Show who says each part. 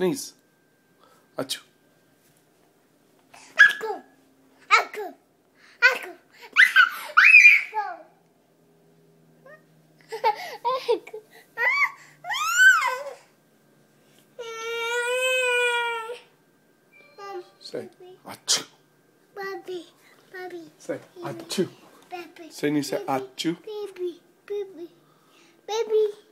Speaker 1: Sneeze. Achoo.
Speaker 2: Achoo. Achoo. Achoo.
Speaker 1: Say achoo.
Speaker 2: Baby. Baby.
Speaker 1: Say achoo.
Speaker 2: Baby.
Speaker 1: Say, you say achoo.
Speaker 2: Baby. Baby. Baby.